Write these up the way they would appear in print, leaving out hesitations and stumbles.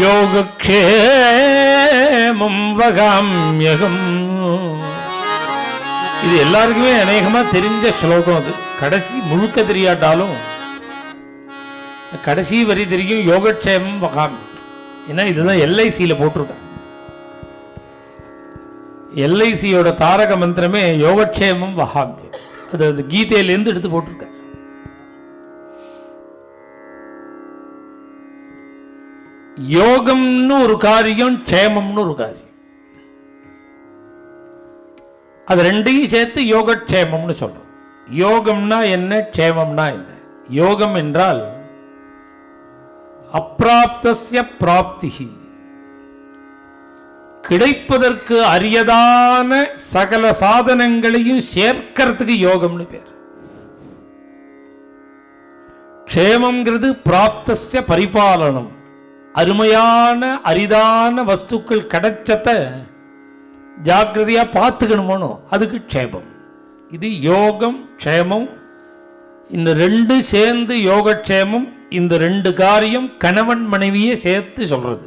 யோகக்ஷேமம் வகாம்யகம். இது எல்லாருக்குமே அநேகமா தெரிஞ்ச ஸ்லோகம். அது கடைசி முழுக்க தெரியாட்டாலும் கடைசி வரி தெரியும். யோகக்ஷேமம் வகாம். ஏன்னா இதுதான் எல்ஐசியில் போட்டிருக்க. எல்ஐசியோட தாரக மந்திரமே யோகக்ஷேமம் வகாம். அது கீதையிலேருந்து எடுத்து போட்டிருக்க. யோகம்னு ஒரு காரியம், க்ஷேமம்னு ஒரு காரியம். அது ரெண்டையும் சேர்த்து யோகக்ஷேமம்னு சொல்றோம். யோகம்னா என்ன, க்ஷேமம்னா என்ன? யோகம் என்றால் அப்ராப்தஸ்ய பிராப்திஹி, கிடைப்பதற்கு அரியதான சகல சாதனங்களையும் சேர்க்கிறதுக்கு யோகம்னு பேர். க்ஷேமம்ங்கிறது பிராப்தஸ்ய பரிபாலனம், அருமையான அரிதான வஸ்துக்கள் கிடைச்சத ஜாக்கிரதையா பார்த்துக்கணுமோ, அதுக்கு க்ஷேமம். இது யோகம் க்ஷேமம். இந்த ரெண்டு சேர்ந்து யோகக்ஷேமம். இந்த ரெண்டு காரியம் கணவன் மனைவியை சேர்த்து சொல்றது.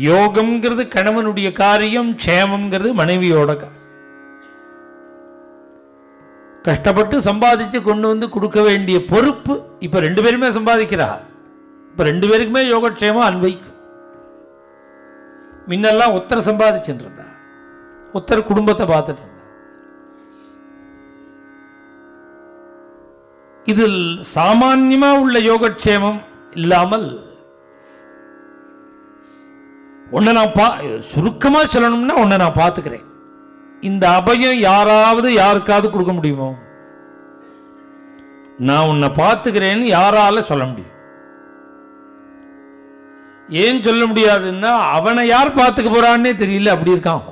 யோகம்ங்கிறது கணவனுடைய காரியம், க்ஷேமம்ங்கிறது மனைவியோட காரியம். கஷ்டப்பட்டு சம்பாதிச்சு கொண்டு வந்து கொடுக்க வேண்டிய பொறுப்பு இப்ப ரெண்டு பேருமே சம்பாதிக்கிறா. இப்ப ரெண்டு பேருக்குமே யோகக்ஷேமம் அன்வைக்கும். முன்னெல்லாம் ஒருத்தர் சம்பாதிச்சுட்டு இருந்தா, ஒருத்தர் குடும்பத்தை பார்த்துட்டு இருந்தா. இதில் சாமான்யமா உள்ள யோகக்ஷேமம் இல்லாமல் உன்னை நான் சுருக்கமா சொல்லணும்னா உன்னை நான் பார்த்துக்கிறேன். இந்த அபயம் யாராவது யாருக்காவது கொடுக்க முடியுமோ? நான் உன்னை பார்த்துக்கிறேன்னு யாரால சொல்ல முடியும்? ஏன் சொல்ல முடியாதுன்னா அவனை யார் பார்த்துக்க போறான்னே தெரியல, அப்படி இருக்கான்.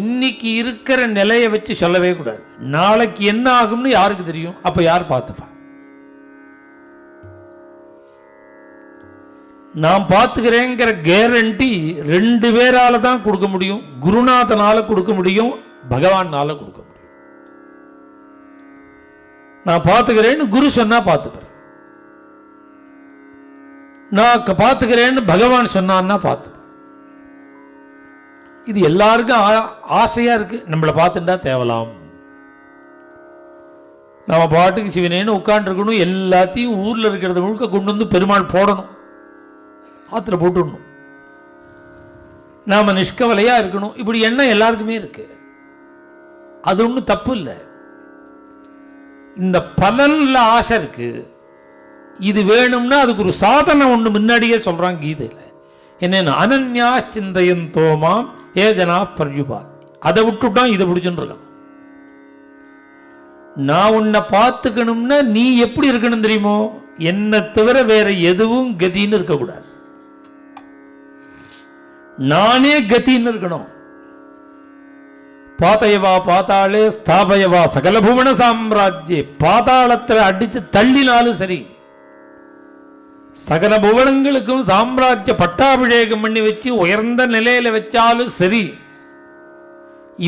இன்னைக்கு இருக்கிற நிலையை வச்சு சொல்லவே கூடாது. நாளைக்கு என்ன ஆகும்னு யாருக்கு தெரியும்? அப்ப யார் பார்த்துப்பா? நான் பார்த்துக்கிறேங்கிற கேரண்டி ரெண்டு பேரால தான் கொடுக்க முடியும். குருநாதனால கொடுக்க முடியும், பகவானால கொடுக்க முடியும். நான் பார்த்துக்கிறேன்னு குரு சொன்னா பார்த்துப்பேன், நான் பார்த்துக்கிறேன்னு பகவான் சொன்னான்னா பார்த்துப்பேன். இது எல்லாருக்கும் ஆசையா இருக்கு. நம்மளை பார்த்துட்டா தேவலாம், நம்ம பாட்டுக்கு சிவனேன்னு உட்காந்துருக்கணும். எல்லாத்தையும் ஊர்ல இருக்கிறத முழுக்க கொண்டு வந்து பெருமாள் போடணும், ஆத்துல போட்டுடணும். நாம நிஷ்கவலையா இருக்கணும். இப்படி எண்ணம் எல்லாருக்குமே இருக்கு. அது ஒன்றும் தப்பு இல்லை. இந்த பலன்ல ஆசை இருக்கு. இது வேணும்னா அதுக்கு ஒரு சாதனை ஒன்று முன்னாடியே சொல்றான் கீதையில. என்னன்னு அனன்யா சிந்தையந்தோமாம் ஏஜனா பர்யுபா. அதை விட்டுட்டான், இதை பிடிச்சுட்டு இருக்கான். நான் உன்னை பார்த்துக்கணும்னா நீ எப்படி இருக்கணும் தெரியுமோ? என்னை தவிர வேற எதுவும் கதின்னு இருக்கக்கூடாது. நானே கத்தின்னு இருக்கணும். பாதையவா பாத்தாளே ஸ்தாபயவா சகல புவன சாம்ராஜ்யே. பாதாளத்தில் அடிச்சு தள்ளினாலும் சரி, சகல புவனங்களுக்கும் சாம்ராஜ்ய பட்டாபிஷேகம் பண்ணி வச்சு உயர்ந்த நிலையில வச்சாலும் சரி,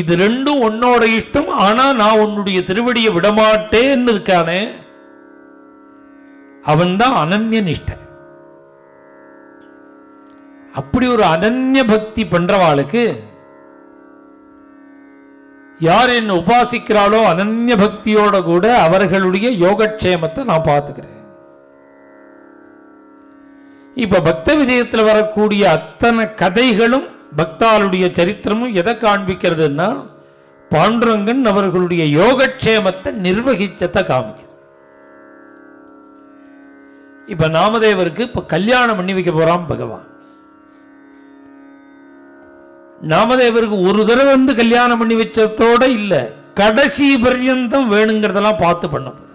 இது ரெண்டும் உன்னோட இஷ்டம். ஆனா நான் உன்னுடைய திருவடியை விடமாட்டேன்னு இருக்கானே, அவன் தான் அனன்ய நிஷ்டன். அப்படி ஒரு அனன்ய பக்தி பண்றவாளுக்கு, யார் என்ன உபாசிக்கிறாளோ அனன்ய பக்தியோட கூட அவர்களுடைய யோகக்ஷேமத்தை நான் பார்த்துக்கிறேன். இப்ப பக்த விஜயத்தில் வரக்கூடிய அத்தனை கதைகளும் பக்தாளுடைய சரித்திரமும் எதை காண்பிக்கிறதுன்னா, பாண்டுரங்கன் அவர்களுடைய யோகக்ஷேமத்தை நிர்வகிச்சத்தை காமிக்கிறது. இப்ப நாமதேவருக்கு இப்ப கல்யாணம் பண்ணி வைக்க போறான் பகவான். நாமதேவருக்கு ஒரு தடவை வந்து கல்யாணம் பண்ணி வச்சதோட இல்ல, கடைசி பர்யந்தம் வேணுங்கிறதெல்லாம் பார்த்து பண்ண போற.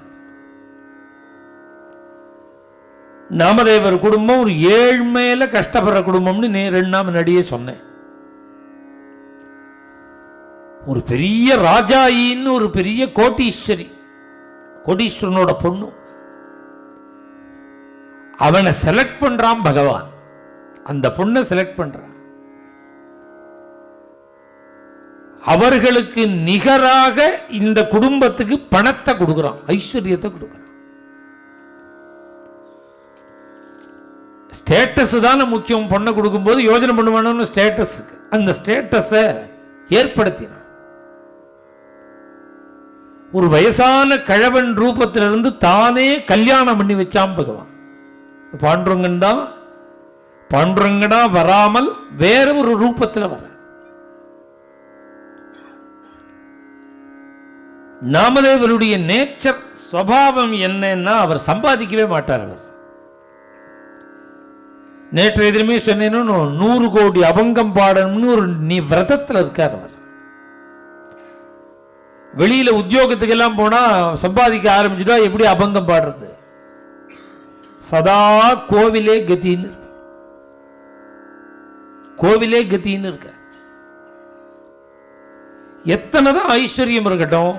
நாமதேவர் குடும்பம் ஒரு ஏழ்மையில கஷ்டப்படுற குடும்பம்னு 2 நாள் முன்னாடியே சொன்னேன். ஒரு பெரிய ராஜாயின்னு ஒரு பெரிய கோடீஸ்வரனோட பொண்ணு, அவனை செலக்ட் பண்றான் பகவான். அந்த பொண்ணை செலக்ட் பண்றான். அவர்களுக்கு நிகராக இந்த குடும்பத்துக்கு பணத்தை கொடுக்கிறான், ஐஸ்வர்யத்தை கொடுக்கிறான். ஸ்டேட்டஸ் தானே முக்கியம். பொண்ணை கொடுக்கும்போது யோஜனை பண்ணுவானு ஸ்டேட்டஸுக்கு. அந்த ஸ்டேட்டஸை ஏற்படுத்தினான். ஒரு வயசான கிழவன் ரூபத்திலிருந்து தானே கல்யாணம் பண்ணி வச்சான் பகவான். பாண்டுரங்கன் தான் பாண்டுரங்கனா வராமல் வேற ஒரு ரூபத்தில் வர. நாமதேவருடைய நேச்சர் சுபாவம் என்னன்னா, அவர் சம்பாதிக்கவே மாட்டார். அவர் நேற்று எதிலுமே சொன்னேன்னு 100 கோடி அபங்கம் பாடணும்னு ஒரு விரதத்தில் இருக்கார். அவர் வெளியில உத்தியோகத்துக்கு எல்லாம் போனா சம்பாதிக்க ஆரம்பிச்சுட்டா எப்படி அபங்கம் பாடுறது? சதா கோவிலே கத்தின்னு இருக்க, கோவிலே கத்தின்னு இருக்க. எத்தனைதான் ஐஸ்வர்யம் இருக்கட்டும்,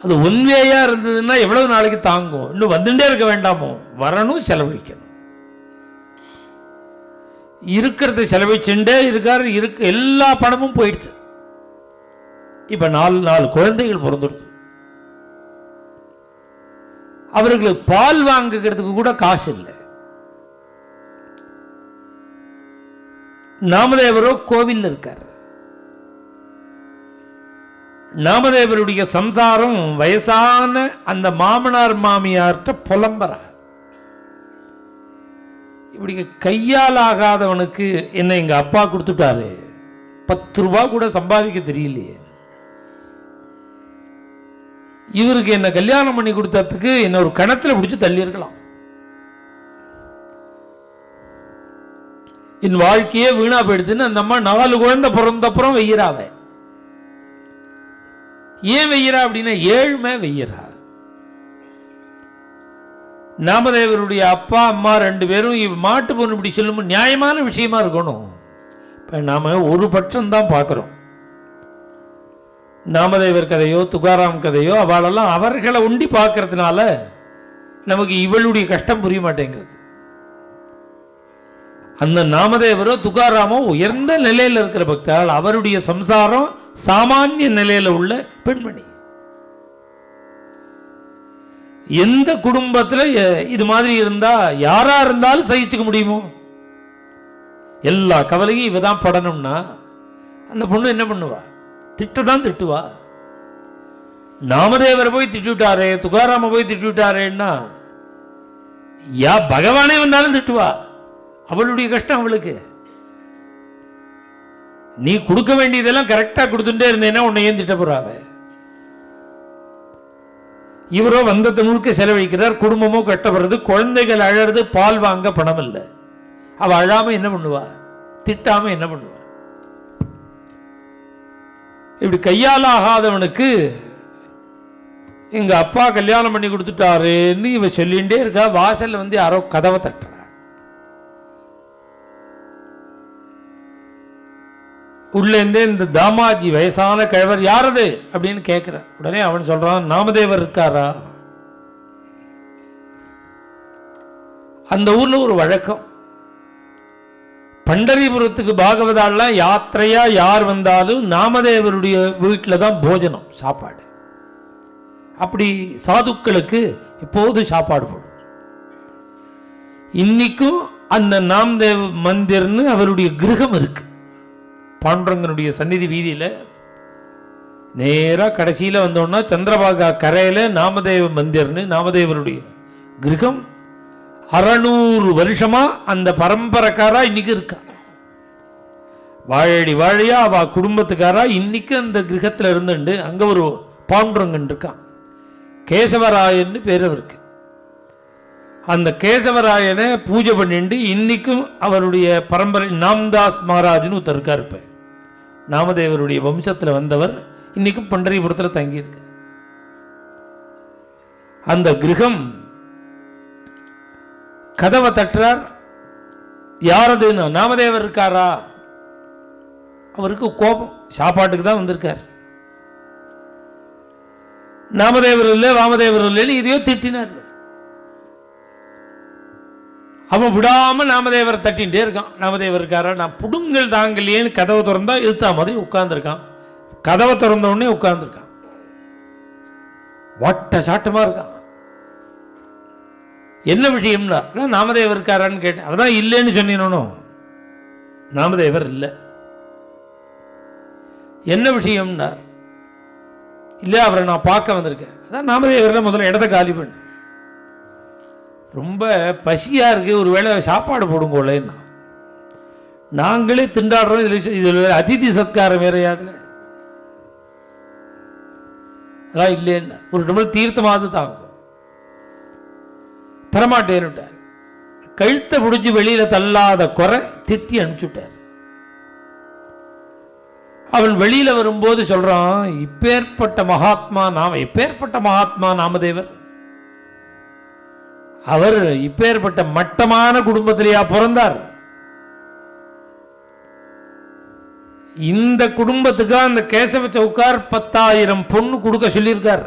அது ஒன்வேயா இருந்ததுன்னா எவ்வளவு நாளைக்கு தாங்கும்? இன்னும் வந்துட்டே இருக்க வேண்டாமோ? வரணும், செலவழிக்கணும். இருக்கிறத செலவழிச்சுட்டே இருக்காரு. எல்லா பணமும் போயிடுச்சு. இப்ப 4 குழந்தைகள் பிறந்துடுது. அவர்களுக்கு பால் வாங்குகிறதுக்கு கூட காசு இல்லை. நாமதேவரோ கோவில் இருக்கார். நாமதேவருடைய சம்சாரம் வயசான அந்த மாமனார் மாமியார்ட்ட புலம்புற. இப்படி கையால் ஆகாதவனுக்கு என்ன எங்க அப்பா கொடுத்துட்டாரு, 10 ரூபா கூட சம்பாதிக்க தெரியலையே, இவருக்கு என்ன கல்யாணம் பண்ணி கொடுத்ததுக்கு என்ன ஒரு கணத்துல பிடிச்சு தள்ளி இருக்கலாம், என் வாழ்க்கையே வீணா போயிடுதுன்னு அந்த அம்மா 4 குழந்தை பிறந்தப்புறம் வெய்யறாவ. ஏன் வெய்யறா அப்படின்னா ஏழ்மை வெய்யறா. நாமதேவருடைய அப்பா அம்மா 2 பேரும் மாட்டு பொண்ணு இப்படி சொல்லும் நியாயமான விஷயமா இருக்கணும். இப்ப நாம ஒரு பட்சம் தான் பார்க்கிறோம். நாமதேவர் கதையோ துகாராம் கதையோ அவளெல்லாம் அவர்களை உண்டி பார்க்கறதுனால நமக்கு இவளுடைய கஷ்டம் புரிய மாட்டேங்கிறது. அந்த நாமதேவரோ துகாராமோ உயர்ந்த நிலையில் இருக்கிற பக்தர்கள், அவருடைய சம்சாரம் சாமானிய நிலையில உள்ள பெண்மணி. எந்த குடும்பத்தில் இது மாதிரி இருந்தா யாரா இருந்தாலும் சகிச்சுக்க முடியுமோ? எல்லா கவலையும் இவ தான் படணும்னா அந்த பொண்ணு என்ன பண்ணுவா? திட்டதான் திட்டுவா. நாமதேவரை போய் திட்டுட்டாரே, துகாராம போய் திட்டுட்டாரேன்னா பகவானே வந்தாலும் திட்டுவா. அவளுடைய கஷ்டம் அவளுக்கு. நீ கொடுக்க வேண்டியதெல்லாம் கரெக்டா கொடுத்துட்டே இருந்தேன்னா உன்னை ஏன் திட்ட போறாவ? இவரோ வந்தத்தை முழுக்க செலவழிக்கிறார். குடும்பமோ கட்டப்படுறது, குழந்தைகள் அழறது, பால் வாங்க பணம் இல்லை. அவ அழாம என்ன பண்ணுவா? திட்டாம என்ன பண்ணுவா? இப்படி கையால் ஆகாதவனுக்கு எங்க அப்பா கல்யாணம் பண்ணி கொடுத்துட்டாருன்னு இவ சொல்லிகிட்டே இருக்கா. வாசல்ல வந்து யாரோ கதவை தட்டுறா. உள்ள இருந்தே இந்த தாமாஜி வயசான கிழவர் யாரது அப்படின்னு கேட்கிற. உடனே அவன் சொல்றான், நாமதேவர் இருக்காரா? அந்த ஊர்ல ஒரு வழக்கம், பண்டரிபுரத்துக்கு பாகவதாலாம் யாத்திரையா யார் வந்தாலும் நாமதேவருடைய வீட்டில் தான் போஜனம், சாப்பாடு. அப்படி சாதுக்களுக்கு எப்போது சாப்பாடு போடும். இன்னைக்கும் அந்த நாமதேவ் மந்திர்னு அவருடைய கிரகம் இருக்கு. பாண்டுரங்கனுடைய சந்நிதி வீதியில நேரா கடைசியில வந்தோம்னா சந்திரபாகா கரையில நாமதேவ மந்திர்னு நாமதேவருடைய கிரகம் 600 வருஷமா அந்த பரம்பரைக்காரா இன்னைக்கு இருக்கா. வாழடி வாழையா அவ குடும்பத்துக்காரா இன்னைக்கு அந்த கிரகத்துல இருந்துண்டு அங்க ஒரு பாண்டுரங்கன் இருக்கான். கேசவராயன்னு பேர் அவருக்கு. அந்த கேசவராயனை பூஜை பண்ணிட்டு இன்னைக்கும் அவருடைய பரம்பரை நாம்தாஸ் மகாராஜ்னு ஒருத்தர் இருக்கார். இப்ப நாமதேவருடைய வம்சத்தில் வந்தவர் இன்னைக்கும் பண்டரிபுரத்தில் தங்கியிருக்கு. அந்த கிரகம் கதவை தட்டுறார். யாரதுன்னு, நாமதேவர் இருக்காரா? அவருக்கு கோபம், சாப்பாட்டுக்கு தான் வந்திருக்கார். நாமதேவர் இல்லை வாமதேவர் இல்லைன்னு இதையோ திட்டினார். அவன் விடாம நாமதேவரை தட்டின்ட்டே இருக்கான். நாமதேவர் இருக்காரா? நான் புடுங்கல் தாங்கலையேன்னு கதவை திறந்தா இழுத்தா மாதிரி உட்கார்ந்துருக்கான். கதவை திறந்த உடனே உட்கார்ந்துருக்கான். வட்ட சாட்டமா இருக்கான். என்ன விஷயம்னா நாமதேவர் இருக்காரான்னு கேட்டேன். அதான் இல்லைன்னு சொன்னீனோ. நாமதேவர் இல்லை. என்ன விஷயம்னா இல்லை, அவரை நான் பார்க்க வந்திருக்கேன். அதான் நாமதேவரில் முதல்ல இடத்த காலி பண்ண. ரொம்ப பசியாக இருக்குது, ஒரு வேளை சாப்பாடு போடுங்கோலேன்னா. நாங்களே திண்டாடுறோம், இதில் அதிதி சத்காரம் வேறையாதுல. அதான் இல்லைன்னா ஒரு டம்ளர் தீர்த்தமாவது தாங்கும். தரமாட்டேன்னுட்டார். கழுத்தை பிடிச்சி வெளியில் தள்ளாத குறை திட்டி அனுப்பிச்சுட்டார். அவன் வெளியில் வரும்போது சொல்கிறான், இப்பேற்பட்ட மகாத்மா நாமதேவர். அவர் இப்பேற்பட்ட மட்டமான குடும்பத்திலேயா பிறந்தார்? இந்த குடும்பத்துக்கு அந்த கேசவ சவுக்கார் 10,000 பொண்ணு கொடுக்க சொல்லியிருக்கார்.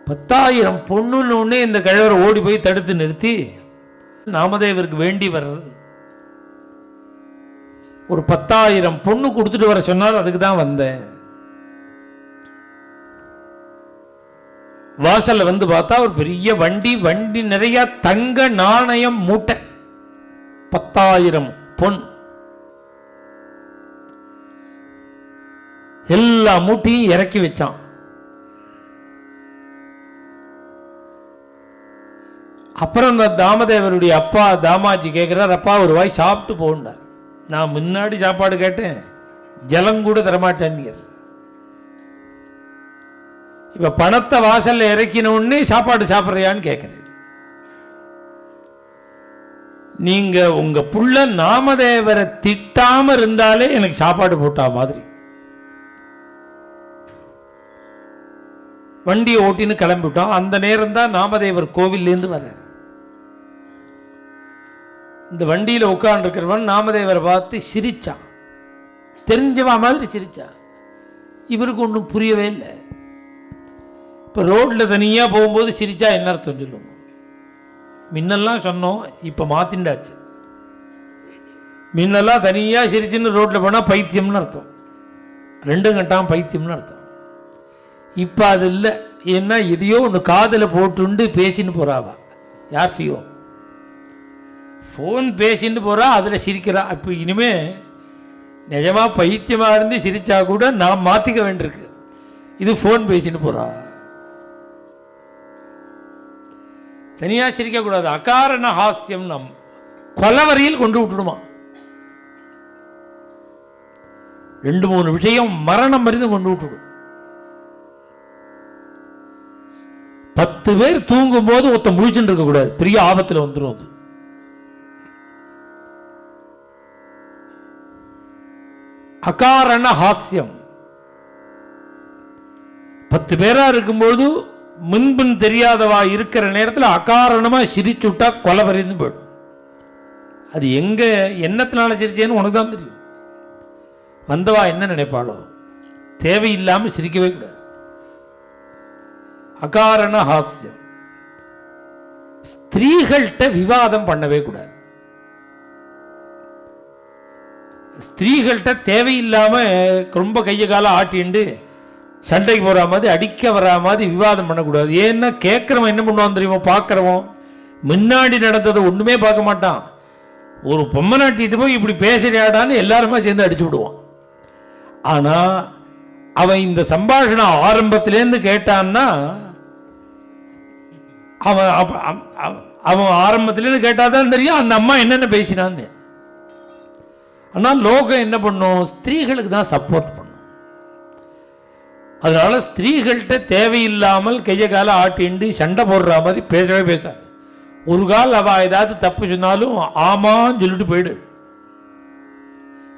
10,000 பொண்ணுன்னு இந்த கிழவரை ஓடி போய் தடுத்து நிறுத்தி நாமதேவருக்கு வேண்டி வர்றது. ஒரு 10,000 பொண்ணு கொடுத்துட்டு வர சொன்னார். அதுக்கு தான் வந்தேன். வாசல்ல வந்து பார்த்தா ஒரு பெரிய வண்டி நிறைய தங்க நாணயம் மூட்டை. 10,000 பொன். எல்லா மூட்டையும் இறக்கி வச்சான். அப்புறம் இந்த தாமதேவருடைய அப்பா தாமாஜி கேட்கிறார், அப்பா ஒரு வாய் சாப்பிட்டு போனார். நான் முன்னாடி சாப்பாடு கேட்டேன், ஜலங்கூட தரமாட்டேன். இப்ப பணத்தை வாசல்ல இறக்கின உடனே சாப்பாடு சாப்பிட்றியான்னு கேட்கிறேன். நீங்க உங்க புள்ள நாமதேவரை திட்டாம இருந்தாலே எனக்கு சாப்பாடு போட்டா மாதிரி. வண்டியை ஓட்டின்னு கிளம்பிவிட்டோம். அந்த நேரம் தான் நாமதேவர் கோவில்லேருந்து வர்றார். இந்த வண்டியில் உட்கார்ந்துருக்கிறவன் நாமதேவரை பார்த்து சிரிச்சான். தெரிஞ்சவா மாதிரி சிரிச்சான். இவருக்கு ஒன்றும் புரியவே இல்லை. இப்போ ரோட்டில் தனியாக போகும்போது சிரிச்சா என்ன அர்த்தம் சொல்லுங்க? முன்னெல்லாம் சொன்னோம், இப்போ மாற்றிண்டாச்சு. முன்னெல்லாம் தனியாக சிரிச்சுன்னு ரோட்டில் போனால் பைத்தியம்னு அர்த்தம், 2 கண்டாம் பைத்தியம்னு அர்த்தம். இப்போ அது இல்லை. ஏன்னா எதையோ ஒன்று காதில் போட்டுண்டு பேசின்னு போகிறாவா, யார்கிட்டையோ ஃபோன் பேசின்னு போகிறா, அதில் சிரிக்கிறா. இப்போ இனிமே நிஜமாக பைத்தியமாக இருந்து சிரித்தா கூட நான் மாற்றிக்க வேண்டியிருக்கு. இது ஃபோன் பேசின்னு போகிறா, தனியாக சிரிக்கக்கூடாது. அகாரண ஹாஸ்யம் நம் கொலவரையில் கொண்டு விட்டுடுமா. 2-3 விஷயம் மரணம் மருந்து கொண்டு விட்டுடும். 10 பேர் தூங்கும் போது ஒருத்த முழிச்சுட்டு இருக்க கூடாது, பெரிய ஆபத்தில் வந்துடும். அது அகாரண ஹாஸ்யம். 10 பேரா இருக்கும்போது முன்பின் தெரியாதவா இருக்கிற நேரத்தில் அகாரணமா சிரிச்சுட்டா கொலை வரைந்து போயிடும். அது எங்க என்னத்தினால சிரிச்சேன்னு உனக்கு தான் தெரியும். வந்தவா என்ன நினைப்பாளோ, தேவையில்லாமல் சிரிக்கவே கூடாது. அகாரண ஹாஸ்யம். ஸ்திரீகள்கிட்ட விவாதம் பண்ணவே கூடாது. ஸ்திரீகள்கிட்ட தேவையில்லாம ரொம்ப கையை கால ஆட்டிண்டு சண்டைக்கு போகிற மாதிரி, அடிக்க வர மாதிரி விவாதம் பண்ணக்கூடாது. ஏன்னா கேட்குறவன் என்ன பண்ணுவான் தெரியுமா, பார்க்குறவன் முன்னாடி நடந்ததை ஒன்றுமே பார்க்க மாட்டான். ஒரு பொம்மை நாட்டிட்டு போய் இப்படி பேசுறியாடான்னு எல்லாருமே சேர்ந்து அடிச்சு விடுவான். ஆனால் அவன் இந்த சம்பாஷணம் ஆரம்பத்திலேருந்து கேட்டான்னா, அவன் ஆரம்பத்திலேருந்து கேட்டாதான் தெரியும் அந்த அம்மா என்னென்ன பேசினான்னு. ஆனால் லோகம் என்ன பண்ணும், ஸ்திரீகளுக்கு தான் சப்போர்ட் பண்ணும். அதனால ஸ்திரீகள்கிட்ட தேவையில்லாமல் கையை கால ஆட்டிண்டு சண்டை போடுற மாதிரி பேசவே பேசாது. ஒரு கால் அவள் ஏதாவது தப்பு சொன்னாலும் ஆமான்னு சொல்லிட்டு போயிடு.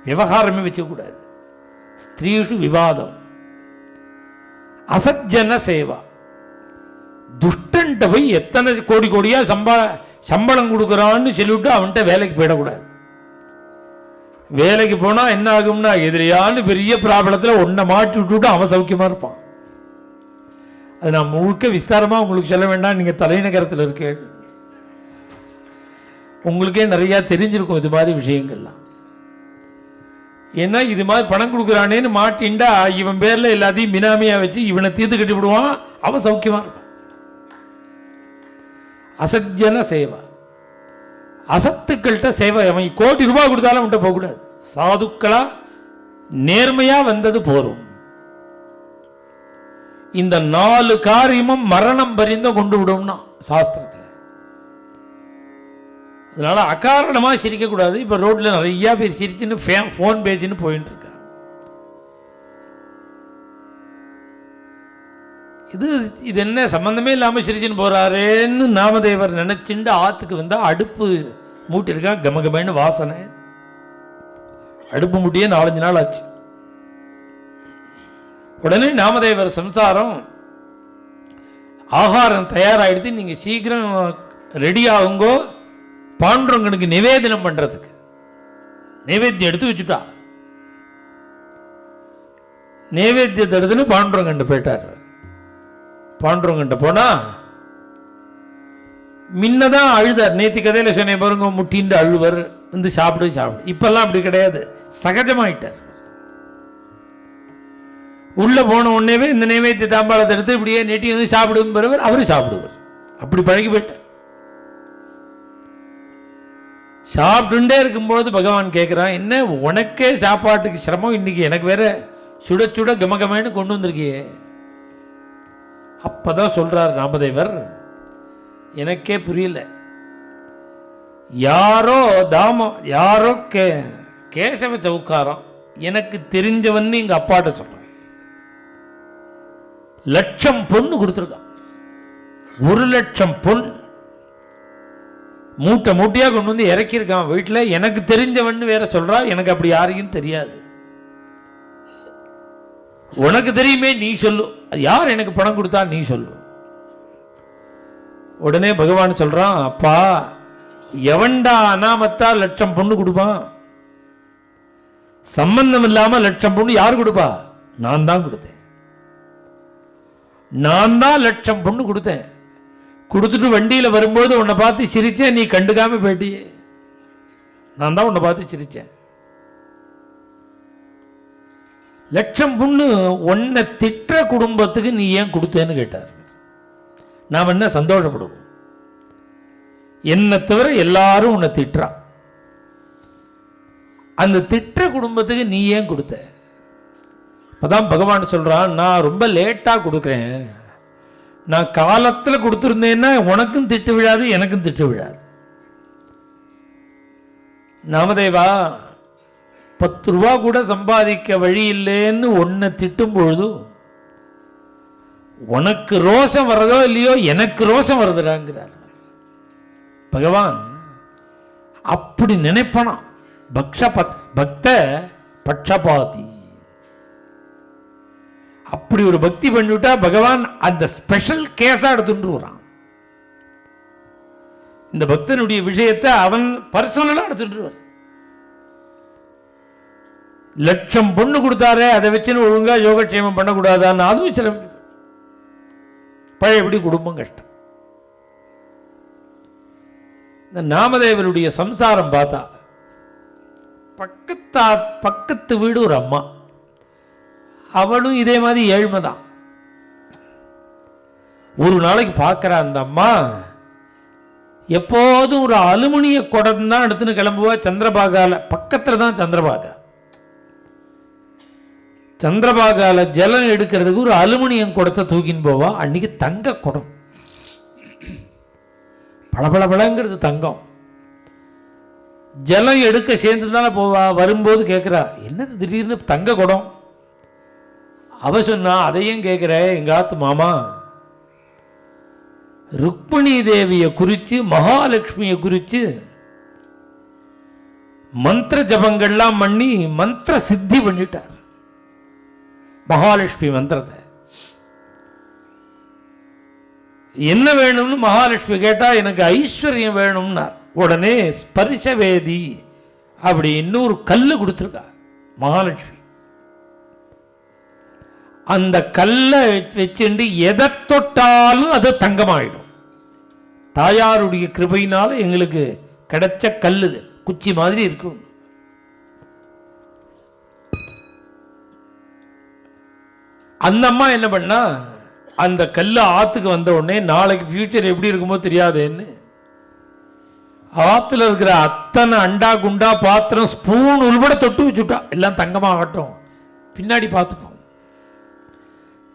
விவகாரமே வச்சுக்கூடாது. ஸ்திரீஷு விவாதம். அசஜ்ஜன சேவா. துஷ்டன்ட்ட போய் எத்தனை கோடி கோடியா சம்பளம் கொடுக்குறான்னு சொல்லிவிட்டு அவன்கிட்ட வேலைக்கு போயிடக்கூடாது. வேலைக்கு போனால் என்ன ஆகும்னா, எதிரியான்னு பெரிய ப்ராப்ளத்தில் ஒன்றை மாட்டி விட்டுவிட்டு அவன் சௌக்கியமாக இருப்பான். அது நான் முழுக்க விஸ்தாரமாக உங்களுக்கு சொல்ல வேண்டாம், நீங்கள் தலைநகரத்தில் இருக்க, உங்களுக்கே நிறையா தெரிஞ்சிருக்கும் இது மாதிரி விஷயங்கள்லாம். ஏன்னா இது மாதிரி பணம் கொடுக்குறானேன்னு மாட்டின்டா இவன் பேரில் எல்லாத்தையும் மினாமியாக வச்சு இவனை தீர்த்து கட்டி விடுவான், அவன் சௌக்கியமாக இருப்பான். அசஜ்ஜன சேவா. அசத்துக்கள்கிட்ட சேவை. அவன் கோடி ரூபாய் கொடுத்தாலும் அவன்கிட்ட போகக்கூடாது. சாதுக்களா நேர்மையா வந்தது போரும். இந்த 4 காரியமும் மரணம் பரிந்த கொண்டு விடும்னா சாஸ்திரத்தில். அதனால அகாரணமாக சிரிக்கக்கூடாது. இப்போ ரோட்டில் நிறையா பேர் சிரிச்சுன்னு ஃபோன் பேசின்னு போயிட்டு இருக்காங்க. இது என்ன சம்பந்தமே இல்லாமல் சிரிச்சுன்னு போறாரேன்னு நாமதேவர் நினைச்சுண்டு ஆற்றுக்கு வந்தால் அடுப்பு மூட்டிருக்கா, கமகமன்னு வாசனை. அடுப்பு மூட்டியே 4-5 நாள் ஆச்சு. உடனே நாமதேவர் சம்சாரம் ஆகாரம் தயாராகிடுது, நீங்கள் சீக்கிரம் ரெடி ஆகுங்கோ, பாண்டுரங்கனுக்கு நிவேதனம் பண்ணுறதுக்கு. நைவேத்தியம் எடுத்து வச்சுட்டா. நைவேத்தியத்தை எடுத்துன்னு பாண்டுரங்கன்ட்டு போயிட்டார். பாண்டுரங்கன்ட்ட போனால் முன்னதான் அழுதார். நேற்று கதையில் சொன்ன பாருங்க, முட்டின்னு அழுவர், வந்து சாப்பிடு. இப்பெல்லாம் அப்படி கிடையாது, சகஜமாயிட்டார். உள்ளே போன உடனேவே இந்த நைவேத்திய தாம்பாளத்தை எடுத்து இப்படியே நெட்டி வந்து சாப்பிடும் பெறுவர், அவரு சாப்பிடுவார். அப்படி பழகி போயிட்டார். சாப்பிட்டுட்டே இருக்கும்போது பகவான் கேட்குறான், என்ன உனக்கே சாப்பாட்டுக்கு சிரமம், இன்னைக்கு எனக்கு வேற சுட சுட கமகமேன்னு கொண்டு வந்திருக்கியே. அப்பதான் சொல்றார் நாமதேவர், எனக்கே புரியல. யாரோ கேசவ சவுக்காரம் எனக்கு தெரிஞ்சவன் எங்க அப்பாட்ட சொல்றேன். 1,00,000 பொண்ணு கொடுத்துருக்கான். 1,00,000 பொன் மூட்டை மூட்டையா கொண்டு வந்து இறக்கியிருக்கான் வீட்டில். எனக்கு தெரிஞ்சவன் வேற சொல்றா, எனக்கு அப்படி யாரையும் தெரியாது. உனக்கு தெரியுமே, நீ சொல்லு, யார் எனக்கு பணம் கொடுத்தா நீ சொல்லு. உடனே பகவான் சொல்றான், அப்பா எவன்டா அனாமத்தா 1,00,000 பொண்ணு கொடுப்பான்? சம்பந்தம் இல்லாம 1,00,000 பொண்ணு யார் கொடுப்பா? நான் தான் கொடுத்தேன். நான் தான் 1,00,000 பொண்ணு கொடுத்தேன். கொடுத்துட்டு வண்டியில் வரும்போது உன்னை பார்த்து சிரிச்சேன், நீ கண்டுக்காம போயிட்டியே. நான் தான் உன்னை பார்த்து சிரிச்சேன். 1,00,000 பொண்ணு உன்னை திட்டுற குடும்பத்துக்கு நீ ஏன் கொடுத்தேன்னு கேட்டார். நாம் என்ன சந்தோஷப்படுவோம்? என்னை தவிர எல்லாரும் உன்னை திட்டுறா, அந்த திட்டுற குடும்பத்துக்கு நீ ஏன் கொடுத்த? அப்பதான் பகவான் சொல்றான், நான் ரொம்ப லேட்டா கொடுக்குறேன். நான் காலத்தில் கொடுத்துருந்தேன்னா உனக்கும் திட்டு விழாது, எனக்கும் திட்டு விழாது. நாமதேவா 10 ரூபா கூட சம்பாதிக்க வழி இல்லைன்னு ஒன்றை திட்டும் பொழுது உனக்கு ரோஷம் வர்றதோ இல்லையோ, எனக்கு ரோஷம் வருதுடாங்கிறார் பகவான். அப்படி நினைப்பனா பக்த பட்சபாதி. அப்படி ஒரு பக்தி பண்ணிவிட்டா பகவான் அந்த ஸ்பெஷல் கேஸா எடுத்துட்டுறான். இந்த பக்தனுடைய விஷயத்தை அவன் பர்சனலா எடுத்துட்டுருவார். 1,00,000 பொண்ணு கொடுத்தாரே, அதை வச்சுன்னு ஒழுங்கா யோகக்ஷேமம் பண்ணக்கூடாதான்னு அதுவும் சில பழையபடி குடும்பம் கஷ்டம். இந்த நாமதேவருடைய சம்சாரம் பார்த்தா, பக்கத்து வீடு ஒரு அம்மா, அவளும் இதே மாதிரி ஏழ்மை தான். ஒரு நாளைக்கு பார்க்குற அந்த அம்மா எப்போதும் ஒரு அலுமினிய குடம் தான் எடுத்துன்னு கிளம்புவா. சந்திரபாகால பக்கத்தில் தான் சந்திரபாகால ஜலம் எடுக்கிறதுக்கு ஒரு அலுமினியம் குடத்தை தூக்கின்னு போவா. அன்னைக்கு தங்க குடம், பளபளபளங்கிறது தங்கம். ஜலம் எடுக்க சேர்ந்து தானே போவா. வரும்போது கேட்குறா, என்னது திடீர்னு தங்க குடம்? அவ சொன்னா, அதையும் கேட்குற, எங்காத்து மாமா ருக்மிணி தேவியை குறித்து மகாலட்சுமியை குறித்து மந்திர ஜபங்கள்லாம் பண்ணி மந்திர சித்தி பண்ணிட்டார். மகாலட்சுமி மந்திரத்தை என்ன வேணும்னு மகாலட்சுமி கேட்டா, எனக்கு ஐஸ்வர்யம் வேணும்னார். உடனே ஸ்பரிசவேதி அப்படி இன்னொரு கல்லு கொடுத்துருக்கா மகாலட்சுமி. அந்த கல்லை வச்சுண்டு எதை தொட்டாலும் அது தங்கமாயிடும். தாயாருடைய கிருபையினால எங்களுக்கு கிடைச்ச கல்லு குச்சி மாதிரி இருக்கும். அந்த அம்மா என்ன பண்ணா, அந்த கல் ஆற்றுக்கு வந்த உடனே நாளைக்கு ஃப்யூச்சர் எப்படி இருக்குமோ தெரியாதுன்னு ஆற்றுல இருக்கிற அத்தனை அண்டா குண்டா பாத்திரம் ஸ்பூன் உள்பட தொட்டு வச்சுட்டா. எல்லாம் தங்கமாகட்டும், பின்னாடி பார்த்துப்போம்.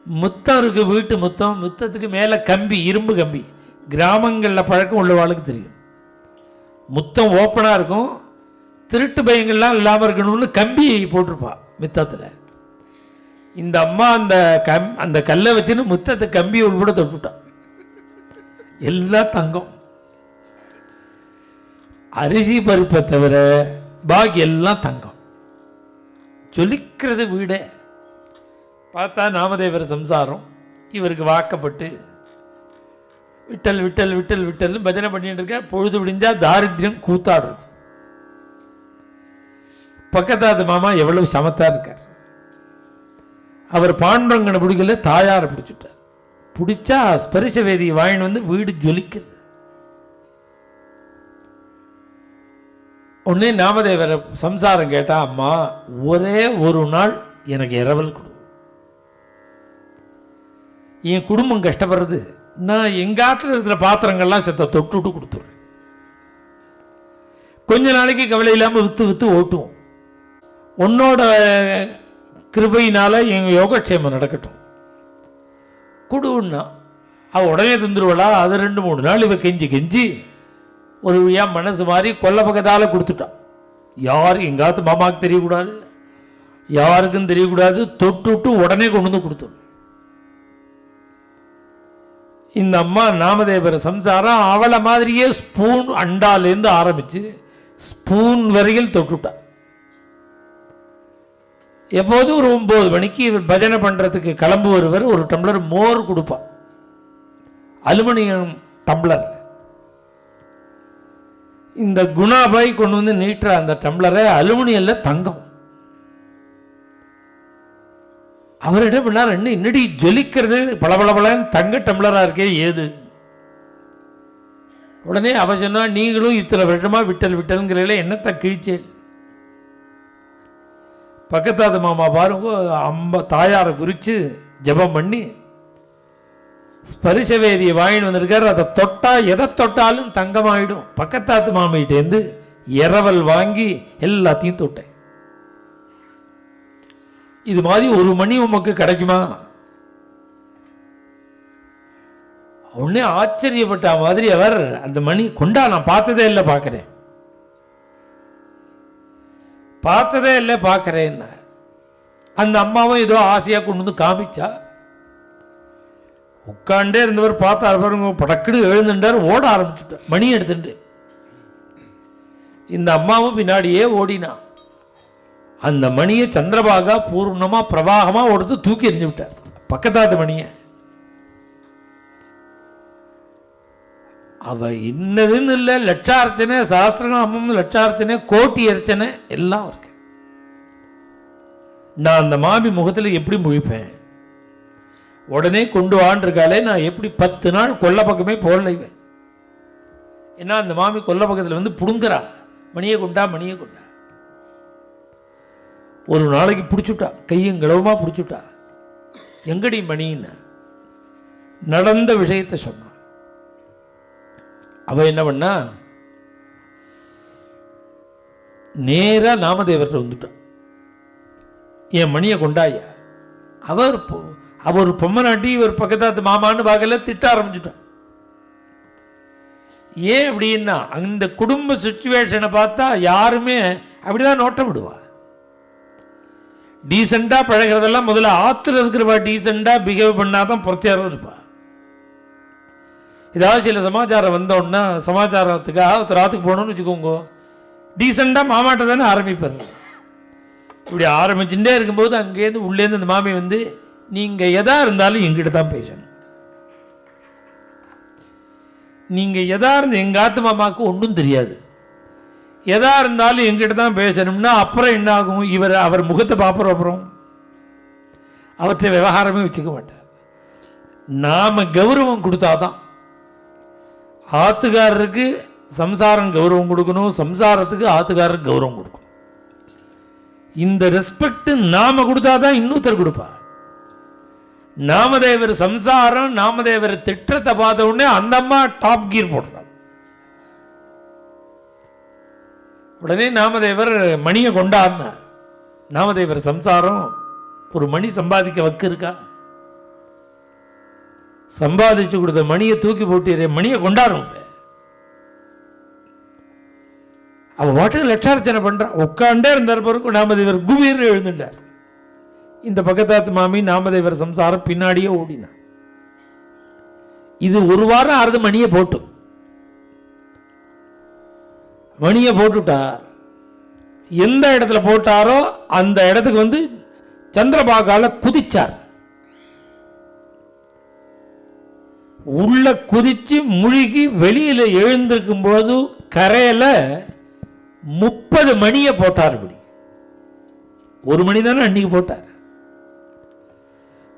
முத்தம் இருக்கு, வீட்டு முத்தம். முத்தத்துக்கு மேலே கம்பி, இரும்பு கம்பி. கிராமங்களில் பழக்கம் உள்ளவாளுக்கு தெரியும். முத்தம் ஓப்பனாக இருக்கும், திருட்டு பயங்கள்லாம் இல்லாமல் இருக்கணும்னு கம்பி போட்டிருப்பா முத்தத்தில். இந்த அம்மா அந்த கல்லை வச்சுன்னு முத்தத்தை கம்பி உள்பட தொட்டுட்டான். எல்லாம் தங்கம். அரிசி பருப்பை தவிர பாக்கி எல்லாம் தங்கம். ஜொலிக்கிறது வீடே. பார்த்தா நாமதேவர் சம்சாரம் இவருக்கு வாக்கப்பட்டு விட்டல் விட்டல் விட்டல் விட்டல் பஜனை பண்ணிட்டு இருக்க. பொழுது விடிஞ்சா தாரித்யம் கூத்தாடுறது. பக்கத்தாத்து மாமா எவ்வளவு சமத்தா இருக்கார். அவர் பாண்டரங்கனை பிடிக்கல, தாயாரை பிடிச்சுட்டார். பிடிச்சா ஸ்பரிச வேதியை வாங்கிட்டு வந்து வீடு ஜொலிக்கிறது. உடனே நாமதேவர சம்சாரம் கேட்டா, அம்மா ஒரே ஒரு நாள் எனக்கு இரவல் கொடு, என் குடும்பம் கஷ்டப்படுறது, நான் எங்காத்துல இருக்கிற பாத்திரங்கள்லாம் செத்த தொட்டு விட்டு கொடுத்துட்றேன், கொஞ்ச நாளைக்கு கவலை இல்லாமல் விற்று விற்று ஓட்டுவோம், உன்னோட கிருபையினால எங்கள் யோகக்ஷேமம் நடக்கட்டும் கொடுன்னா. அவள் உடனே தந்துருவளா? அது 2-3 நாள் இவ கெஞ்சி கெஞ்சி ஒரு வழியாக மனசு மாறி கொல்ல பக்கத்தால் கொடுத்துட்டான். யாரும் எங்காத்து மாமாவுக்கு தெரியக்கூடாது, யாருக்கும் தெரியக்கூடாது, தொட்டு விட்டு உடனே கொண்டு வந்து கொடுத்துடும். இந்த அம்மா நாமதேவர சம்சாரம் அவளை மாதிரியே ஸ்பூன் அண்டாலேருந்து ஆரம்பித்து ஸ்பூன் வரையில் தொட்டுட்டான். எப்போது ஒரு 9 மணிக்கு இவர் பஜனை பண்ணுறதுக்கு கிளம்பு வருவர். ஒரு டம்ளர் மோர் கொடுப்பா, அலுமினியம் டம்ளர். இந்த குணாபாய் கொண்டு வந்து நீட்டுற அந்த டம்ளரை அலுமினியம்ல தங்கம். அவர் என்ன பண்ணார், இன்னடி ஜொலிக்கிறது பளபளபளன்னு தங்க டம்ளரா இருக்கே ஏது? உடனே அவ சொன்னா, நீங்களும் இத்தனை வருஷமா விட்டல் விட்டல்ங்கிறீங்களே, என்னத்தை கிழிச்சே? பக்கத்தாது மாமா பாருங்க, தாயாரை குறித்து ஜபம் பண்ணி ஸ்பரிசவேதியை வாங்கிட்டு வந்திருக்காரு. அதை தொட்டா எதை தொட்டாலும் தங்கமாயிடும். பக்கத்தாத்து மாமிகிட்டேருந்து இரவல் வாங்கி எல்லாத்தையும் தொட்டேன். இது மாதிரி ஒரு மணி உமக்கு கிடைக்குமா? உடனே ஆச்சரியப்பட்ட மாதிரி அவர் அந்த மணி கொண்டா, நான் பார்த்ததே இல்லை பார்க்கிறேன், பார்த்ததே இல்லை பார்க்கிறேன். அந்த அம்மாவும் ஏதோ ஆசையாக கொண்டு வந்து காமிச்சா. உட்காண்டே இருந்தவர் பார்த்தார் பாருங்க, படக்குடு எழுந்துட்டார், ஓட ஆரம்பிச்சுட்டார் மணி எடுத்துட்டு. இந்த அம்மாவும் பின்னாடியே ஓடினா. அந்த மணியை சந்திரபாகா பூர்ணமா பிரவாகமா ஓடுத்து தூக்கி எறிஞ்சு விட்டார், பக்கத்தாத்து மணியை. அவ இன்னதுன்னு இல்லை, லட்சார்ச்சனை, சஹஸ்ரநாமம், லட்சார்ச்சனை, கோட்டி அர்ச்சனை எல்லாம் இருக்கு. நான் அந்த மாமி முகத்தில் எப்படி முழிப்பேன்? உடனே கொண்டு வாண்டிருக்காளே, நான் எப்படி 10 நாள் கொல்ல பக்கமே போடலைவேன். ஏன்னா அந்த மாமி கொல்ல பக்கத்தில் வந்து புடுங்குறா, மணியை கொண்டா மணியை கொண்டா. ஒரு நாளைக்கு பிடிச்சுட்டா, கையும் களவுமா பிடிச்சுட்டா. எங்கடி மணின்னு நடந்த விஷயத்தை சொன்னான். அவ என்ன பண்ணா, நேரா நாமதேவர்கிட்ட வந்துட்டான். என் மணியை கொண்டாயா? அவர் பொம்மநாட்டி இவர் பக்கத்தாத்து மாமான்னு பார்க்கல, திட்ட ஆரம்பிச்சுட்டான். ஏன் அப்படின்னா, அந்த குடும்ப சுச்சுவேஷனை பார்த்தா யாருமே அப்படிதான் நோட்டம் விடுவா. டீசெண்டா பழகிறதெல்லாம் முதல்ல ஆத்துல இருக்கிறவா டீசெண்டா பிஹேவ் பண்ணாதான் பொறுத்தியாரும் இருப்பா. ஏதாவது சில சமாச்சாரம் வந்தோன்னா, சமாச்சாரத்துக்காக ஒருத்தர் ஆற்றுக்கு போகணும்னு வச்சுக்கோங்க, டீசெண்டாக மாமாட்ட தானே ஆரம்பிப்பார். இப்படி ஆரம்பிச்சுட்டே இருக்கும்போது அங்கேருந்து உள்ளேருந்து அந்த மாமி வந்து, நீங்கள் எதா இருந்தாலும் எங்கிட்ட தான் பேசணும், நீங்கள் எதா இருந்து எங்கள் ஆத்து மாமாவுக்கு ஒன்றும் தெரியாது, எதா இருந்தாலும் எங்கிட்ட தான் பேசணும்னா அப்புறம் என்ன ஆகும்? அவர் முகத்தை பார்ப்புற அப்புறம் அவற்றை விவகாரமே வச்சுக்க மாட்டார். நாம் கௌரவம் கொடுத்தாதான். ஆத்துக்காரருக்கு சம்சாரம் கௌரவம் கொடுக்கணும், சம்சாரத்துக்கு ஆத்துக்காரருக்கு கௌரவம் கொடுக்கணும். இந்த ரெஸ்பெக்ட் நாம கொடுத்தாதான் இன்னொருத்தர் கொடுப்பா. நாமதேவர் சம்சாரம், நாமதேவர் திட்டத்தை பார்த்த உடனே அந்த அம்மா டாப் கீர் போடுறாங்க. உடனே நாமதேவர் மணியை கொண்டாடினார். நாமதேவர் சம்சாரம், ஒரு மணி சம்பாதிக்க வக்கு இருக்கா? சம்பாதிச்சு கொடுத்த மணியை தூக்கி போட்டு மணியை கொண்டாடும். அவ வாட்டுக்கு லட்சார்ச்சனை பண்றான். உட்காண்டே இருந்தார் பிறகு நாமதேவர் குபீர்னு எழுந்துட்டார். இந்த பக்கத்தாத்து மாமி நாமதேவர் சம்சாரம் பின்னாடியே ஓடினார். இது ஒரு வாரம் ஆறுது மணியை போட்டு மணியை போட்டுட்டார். எந்த இடத்துல போட்டாரோ அந்த இடத்துக்கு வந்து சந்திரபாகால குதிச்சார். உள்ள குதிச்சு முழுகி வெளியில எழுந்திருக்கும் போது கரையில 30 மணியை போட்டார். இப்படி ஒரு மணி தானே அன்னைக்கு போட்டார்.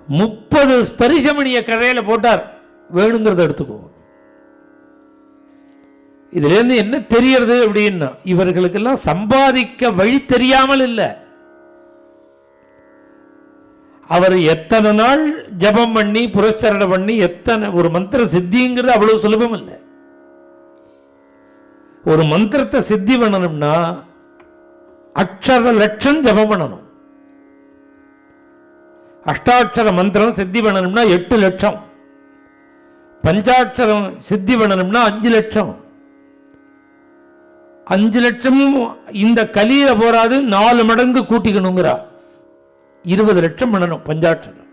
30 ஸ்பரிச மணியை கரையில போட்டார். வேணுங்கிறத எடுத்துக்கோ. இதுல இருந்து என்ன தெரியறது அப்படின்னா, இவர்களுக்கெல்லாம் சம்பாதிக்க வழி தெரியாமல் இல்லை. அவர் எத்தனை நாள் ஜபம் பண்ணி புரஸ்கரணை பண்ணி எத்தனை ஒரு மந்திர சித்திங்கிறது அவ்வளவு சுலபம் இல்லை. ஒரு மந்திரத்தை சித்தி பண்ணணும்னா அக்ஷர லட்சம் ஜபம் பண்ணணும். அஷ்டாட்சர மந்திரம் சித்தி பண்ணணும்னா 8 லட்சம். பஞ்சாட்சரம் சித்தி பண்ணணும்னா 5 லட்சம். 5 லட்சமும் இந்த கலியில போராது, 4 மடங்கு கூட்டிக்கணுங்கிறா. 20 லட்சம் பண்ணணும் பஞ்சாட்சரம்.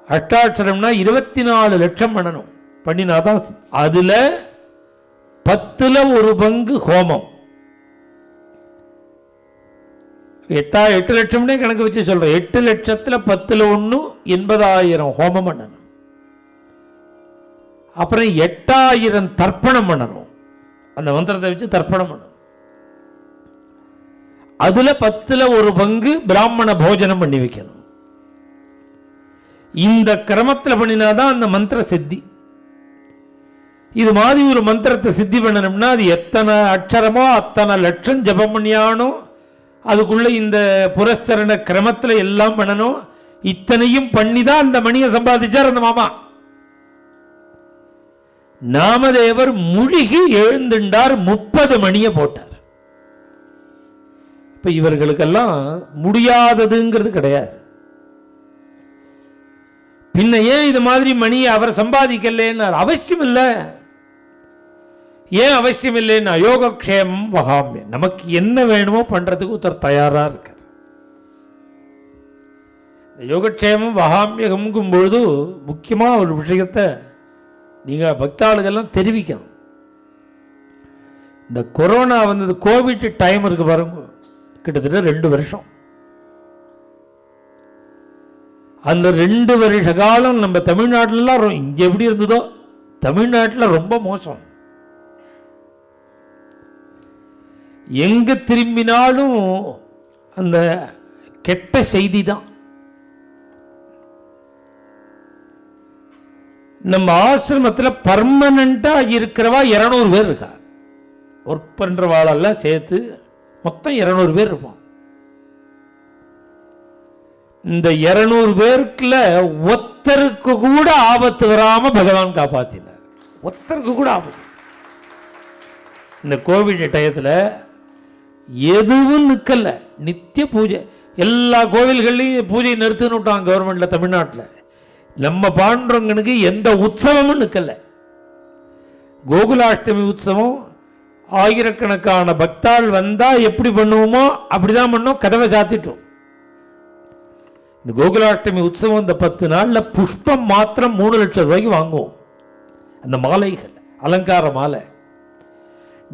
அஷ்டாட்சரம்னா 24 லட்சம் பண்ணணும். பண்ணினாதான் அதுல 10ல் 1 பங்கு ஹோமம். 8 லட்சம்னே கணக்கு வச்சு சொல்றேன். 8 லட்சத்துல 10ல் 1 80,000 ஹோமம் பண்ணணும். அப்புறம் 8,000 தர்ப்பணம் பண்ணணும். அந்த மந்திரத்தை வச்சு தர்ப்பணம் பண்ணணும். அதுல 10ல் 1 பங்கு பிராமண போஜனம் பண்ணி வைக்கணும். இந்த கிரமத்தில் பண்ணினாதான் அந்த மந்திர சித்தி. இது மாதிரி ஒரு மந்திரத்தை சித்தி பண்ணணும்னா அது எத்தனை அட்சரமோ அத்தனை லட்சம் ஜபம் பண்ணியானோ. அதுக்குள்ள இந்த புரஸ்கரண கிரமத்தில் எல்லாம் பண்ணணும். இத்தனையும் பண்ணி தான் அந்த மணியை சம்பாதிச்சார் அந்த மாமா. நாமதேவர் முழுகி எழுந்துண்டார். 30 மணியை போட்டார். இப்ப இவர்களுக்கெல்லாம் முடியாததுங்கிறது கிடையாது. பின்ன ஏன் இது மாதிரி மணியை அவர் சம்பாதிக்கலன்னு அவசியம் இல்லை. ஏன் அவசியம் இல்லைன்னா யோகக்ஷேமம் வகாமியம். நமக்கு என்ன வேணுமோ பண்றதுக்கு ஒருத்தர் தயாரா இருக்கார். யோகக்ஷேமம் வகாமியகம்ங்கும் பொழுது முக்கியமா ஒரு விஷயத்தை நீங்க பக்தாளுகெல்லாம் தெரிவிக்கணும். இந்த கொரோனா வந்தது, கோவிட் டைம் இருக்கு பாருங்க, கிட்டத்தட்ட 2 வருஷம். அந்த 2 வருஷ காலம் நம்ம தமிழ்நாட்டிலாம் இங்க எப்படி இருந்ததோ தமிழ்நாட்டில் ரொம்ப மோசம். எங்க திரும்பினாலும் அந்த கெட்ட செய்தி தான். நம்ம ஆசிரமத்தில் பர்மனண்டா இருக்கிறவா 200 பேர் இருக்கா. ஒர்க் பண்றவாளெல்லாம் சேர்த்து மொத்தம் 200 பேர் இருப்போம். இந்த 200 பேருக்குல ஒருத்தருக்கு கூட ஆபத்து வராம பகவான் காப்பாத்தினார். ஒருத்தருக்கு கூட ஆபத்து. இந்த கோவிட் டயத்தில் எதுவும் நிற்கல. நித்திய பூஜை. எல்லா கோவில்கள்லையும் பூஜை நிறுத்தின்னு விட்டாங்க கவர்மெண்ட்ல. தமிழ்நாட்டில் நம்ம பாண்டவங்களுக்கு எந்த உற்சவமும் நிற்கல. கோகுலாஷ்டமி உற்சவம் ஆயிரக்கணக்கான பக்தாள் வந்தா எப்படி பண்ணுவோமோ அப்படிதான் பண்ணோம். கதவை சாத்திட்டோம். இந்த கோகுலாஷ்டமி உற்சவம் இந்த 10 நாள்ல புஷ்பம் மாத்திரம் 3 லட்சம் ரூபாய்க்கு வாங்குவோம். அந்த மாலைகள், அலங்கார மாலை.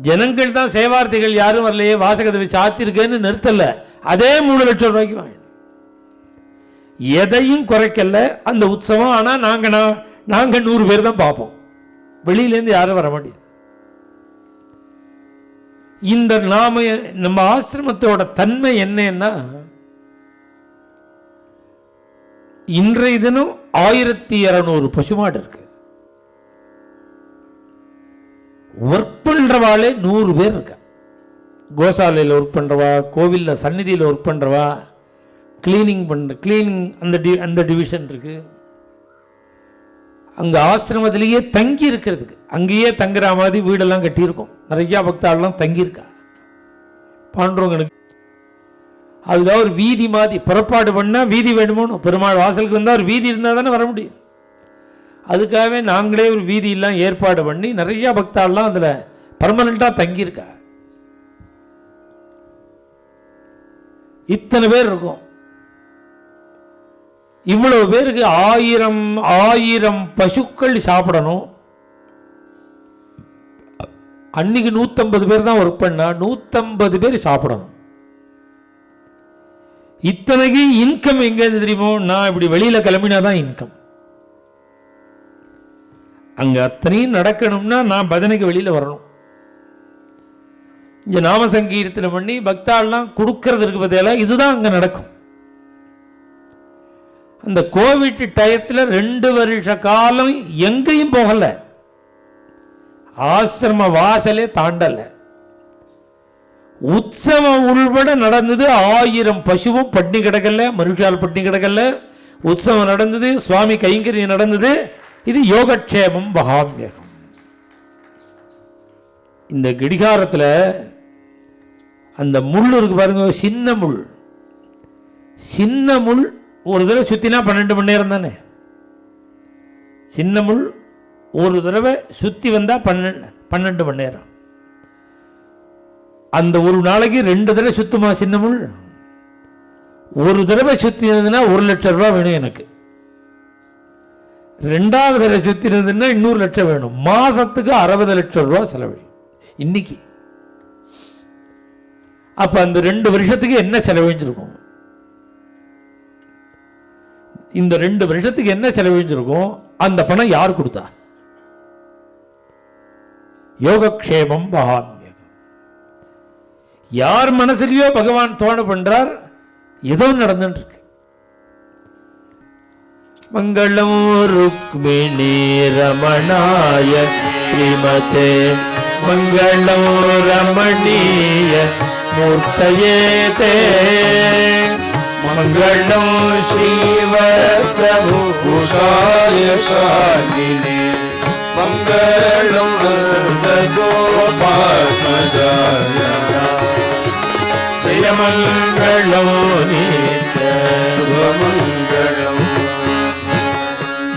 ஜனங்கள் தான் சேவார்த்திகள் யாரும் வரலையே, வாசகதவை சாத்திருக்கேன்னு நிறுத்தல, அதே 3 லட்சம் ரூபாய்க்கு வாங்க. எதையும் குறைக்கல அந்த உற்சவம். ஆனா நாங்க 100 பேர் தான் பார்ப்போம். வெளியிலேருந்து யாரும் வர மாட்டேன். இந்த நம்ம ஆசிரமத்தோட தன்மை என்னன்னா, இன்றைய தினம் 1200 பசுமாடு இருக்கு. ஒர்க் பண்றவாளே 100 பேர் இருக்க. கோசாலையில் ஒர்க் பண்றவா, கோவில்ல சந்நிதியில் ஒர்க் பண்றவா, கிளீனிங் அந்த டிவிஷன் இருக்கு. அங்கே ஆசிரமத்திலேயே தங்கி இருக்கிறதுக்கு, அங்கேயே தங்குற மாதிரி வீடெல்லாம் கட்டியிருக்கோம். நிறையா பக்தாளெலாம் தங்கியிருக்கா பாண்டுரங்கனுக்கு. அதுக்காக ஒரு வீதி மாதிரி புறப்பாடு பண்ணால் வீதி வேணுமோன்னு, பெருமாள் வாசலுக்கு வந்தால் ஒரு வீதி இருந்தால் தானே வர முடியும். அதுக்காகவே நாங்களே ஒரு வீதியெல்லாம் ஏற்பாடு பண்ணி நிறையா பக்தாளெலாம் அதில் பர்மனெண்ட்டாக தங்கியிருக்கா. இத்தனை பேர் இருக்கும். இவ்வளவு பேருக்கு 1000 பசுக்கள் சாப்பிடணும். அன்னைக்கு 150 பேர் தான் ஒர்க் பண்ணா, 150 பேர் சாப்பிடணும். இத்தனைக்கு இன்கம் எங்க தெரியுமோ, நான் இப்படி வெளியில கிளம்பினாதான் இன்கம். அங்க அத்தனையும் நடக்கணும்னா நான் பஜனைக்கு வெளியில வரணும். இங்க நாம சங்கீர்த்தனை பண்ணி பக்தாள்லாம் கொடுக்கறதுக்கு பதிலா இதுதான் அங்க நடக்கும். அந்த கோவிட் டயத்தில் 2 வருஷ காலம் எங்கேயும் போகல, ஆசிரம வாசலே தாண்டல. உற்சவம் உள்பட நடந்தது. 1000 பசுவும் பட்டினி கிடக்கல, மனுஷால் பட்டினி கிடக்கல. உற்சவம் நடந்தது, சுவாமி கைங்கரியம் நடந்தது. இது யோகக்ஷேமம் மகாத்மியகம். இந்த கடிகாரத்தில் அந்த முள் இருக்கு பாருங்க, சின்ன முள். சின்ன முள் ஒரு தடவை சுத்தினா 12 மணி நேரம் தானே. சின்ன முள் ஒரு தடவை சுத்தி வந்தா 12 மணி நேரம். அந்த ஒரு நாளைக்கு 2 தடவை சுத்துமா சின்ன முள்? ஒரு தடவை சுத்தினதுன்னா 1 லட்சம் ரூபாய் வேணும் எனக்கு. 2வது தடவை சுத்தினதுன்னா 200 லட்சம் வேணும். மாசத்துக்கு 60 லட்சம் ரூபாய் செலவு இன்னைக்கு. அப்ப அந்த 2 வருஷத்துக்கு என்ன செலவழிஞ்சிருக்கும்? இந்த 2 வருஷத்துக்கு என்ன செலவழிஞ்சிருக்கும்? அந்த பணம் யார் கொடுத்தா? யோகக்ஷேமம் மகாத்மியம். யார் மனசுலயோ பகவான் தோண பண்றார், ஏதோ நடந்துட்டு இருக்கு. மங்களம் ருக்மிணி ரமணாய ஸ்ரீமதே மங்களம் ரமணீய மூர்த்தயே தே மங்களம் ஸ்ரீவத்சபூஷாய சாலினே மங்களம் நந்தகோபாத்மஜாய ஜெயமங்களம் நித்ய சுபமங்களம்.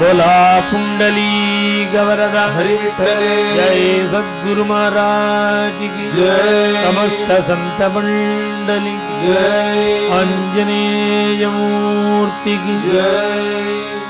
बोला पुंडली गवरदा हरि विठ्ठले जय सद्गुरु महाराज की जय. समस्त संत मंडली जय. आंजनेय मूर्ति की जय.